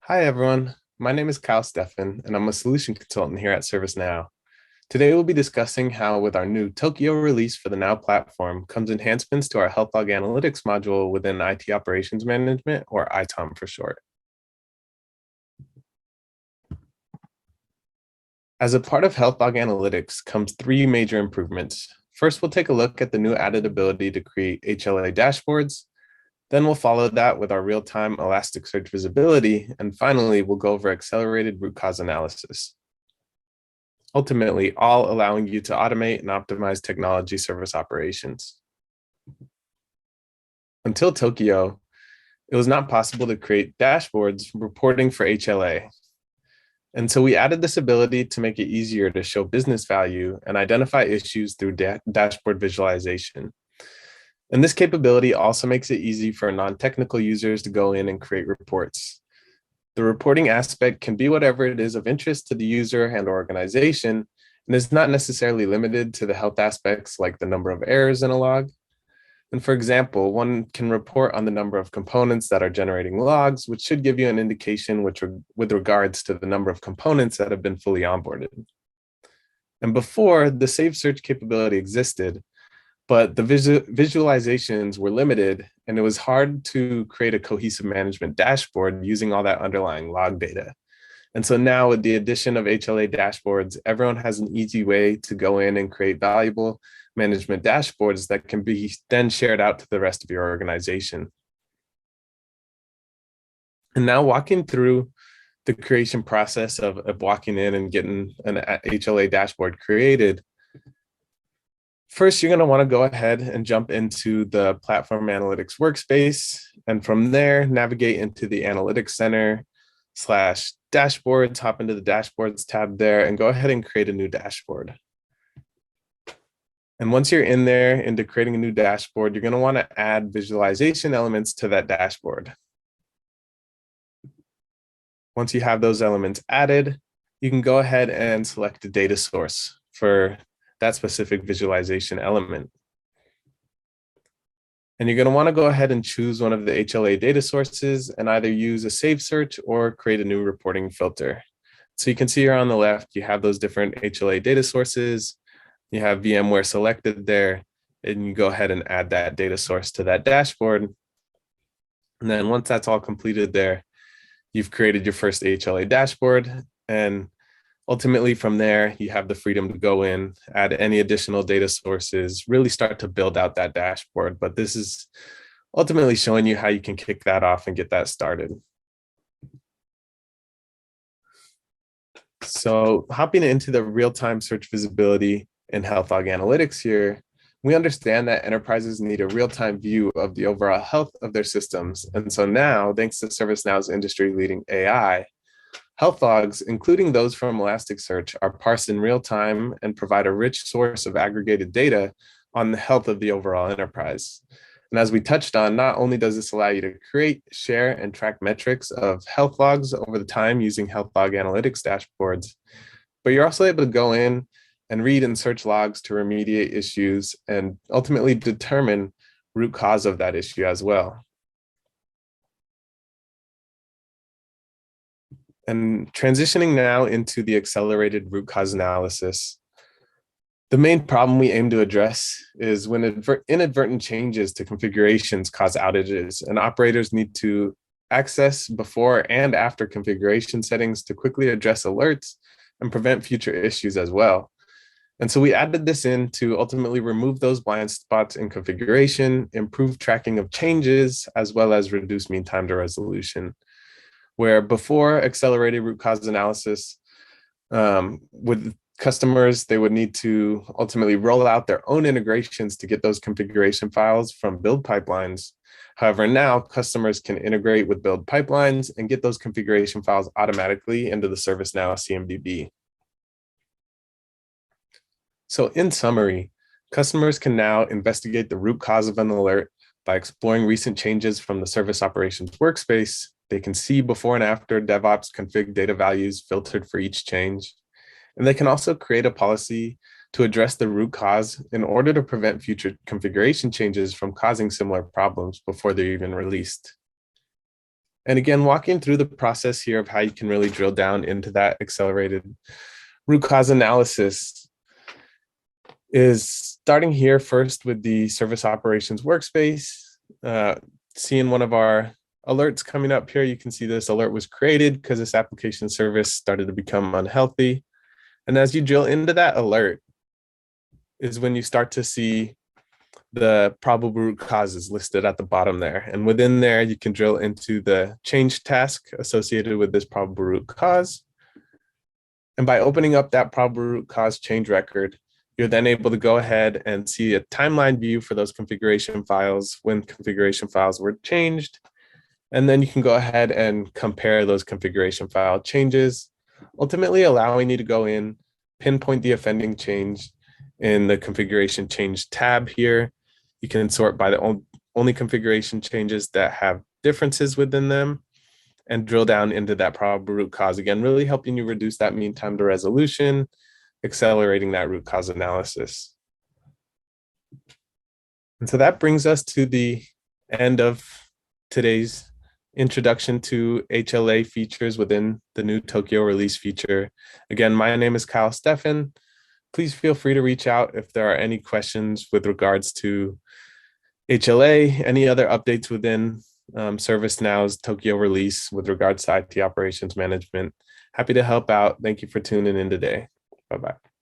Hi, everyone. My name is Kyle Steffen, and I'm a solution consultant here at ServiceNow. Today, we'll be discussing how, with our new Tokyo release for the Now platform, comes enhancements to our Health Log Analytics module within IT Operations Management, or ITOM for short. As a part of Health Log Analytics comes three major improvements. First, we'll take a look at the new added ability to create HLA dashboards. Then we'll follow that with our real-time Elasticsearch visibility. And finally, we'll go over accelerated root cause analysis. Ultimately, all allowing you to automate and optimize technology service operations. Until Tokyo, it was not possible to create dashboards reporting for HLA. And so we added this ability to make it easier to show business value and identify issues through dashboard visualization. And this capability also makes it easy for non-technical users to go in and create reports. The reporting aspect can be whatever it is of interest to the user and organization, and is not necessarily limited to the health aspects like the number of errors in a log. And for example, one can report on the number of components that are generating logs, which should give you an indication with regards to the number of components that have been fully onboarded. And before, the Save Search capability existed, but the visualizations were limited, and it was hard to create a cohesive management dashboard using all that underlying log data. And so now with the addition of HLA dashboards, everyone has an easy way to go in and create valuable management dashboards that can be then shared out to the rest of your organization. And now walking through the creation process of walking in and getting an HLA dashboard created, first, you're going to want to go ahead and jump into the Platform Analytics Workspace, and from there, navigate into the Analytics Center /dashboards, hop into the Dashboards tab there, and go ahead and create a new dashboard. And once you're in there into creating a new dashboard, you're going to want to add visualization elements to that dashboard. Once you have those elements added, you can go ahead and select a data source for that specific visualization element. And you're going to want to go ahead and choose one of the HLA data sources and either use a save search or create a new reporting filter. So you can see here on the left, you have those different HLA data sources. You have VMware selected there, and you go ahead and add that data source to that dashboard. And then once that's all completed there, you've created your first HLA dashboard. And ultimately from there, you have the freedom to go in, add any additional data sources, really start to build out that dashboard. But this is ultimately showing you how you can kick that off and get that started. So hopping into the real-time search visibility and health log analytics here, we understand that enterprises need a real-time view of the overall health of their systems. And so now, thanks to ServiceNow's industry-leading AI, health logs, including those from Elasticsearch, are parsed in real time and provide a rich source of aggregated data on the health of the overall enterprise. And as we touched on, not only does this allow you to create, share, and track metrics of health logs over the time using health log analytics dashboards, but you're also able to go in and read and search logs to remediate issues and ultimately determine root cause of that issue as well. And transitioning now into the accelerated root cause analysis, the main problem we aim to address is when inadvertent changes to configurations cause outages, and operators need to access before and after configuration settings to quickly address alerts and prevent future issues as well. And so we added this in to ultimately remove those blind spots in configuration, improve tracking of changes, as well as reduce mean time to resolution. Where before accelerated root cause analysis, with customers, they would need to ultimately roll out their own integrations to get those configuration files from build pipelines. However, now customers can integrate with build pipelines and get those configuration files automatically into the ServiceNow CMDB. So in summary, customers can now investigate the root cause of an alert by exploring recent changes from the Service Operations Workspace. They can see before and after DevOps config data values filtered for each change. And they can also create a policy to address the root cause in order to prevent future configuration changes from causing similar problems before they're even released. And again, walking through the process here of how you can really drill down into that accelerated root cause analysis is starting here first with the service operations workspace, seeing one of our alerts coming up here. You can see this alert was created because this application service started to become unhealthy. And as you drill into that alert is when you start to see the probable root causes listed at the bottom there. And within there, you can drill into the change task associated with this probable root cause. And by opening up that probable root cause change record, you're then able to go ahead and see a timeline view for those configuration files when configuration files were changed. And then you can go ahead and compare those configuration file changes, ultimately allowing you to go in, pinpoint the offending change in the configuration change tab here. You can sort by the only configuration changes that have differences within them and drill down into that probable root cause, again, really helping you reduce that mean time to resolution, accelerating that root cause analysis. And so that brings us to the end of today's introduction to HLA features within the new Tokyo release feature. Again, my name is Kyle Steffen. Please feel free to reach out if there are any questions with regards to HLA, any other updates within ServiceNow's Tokyo release with regards to IT operations management. Happy to help out. Thank you for tuning in today. Bye-bye.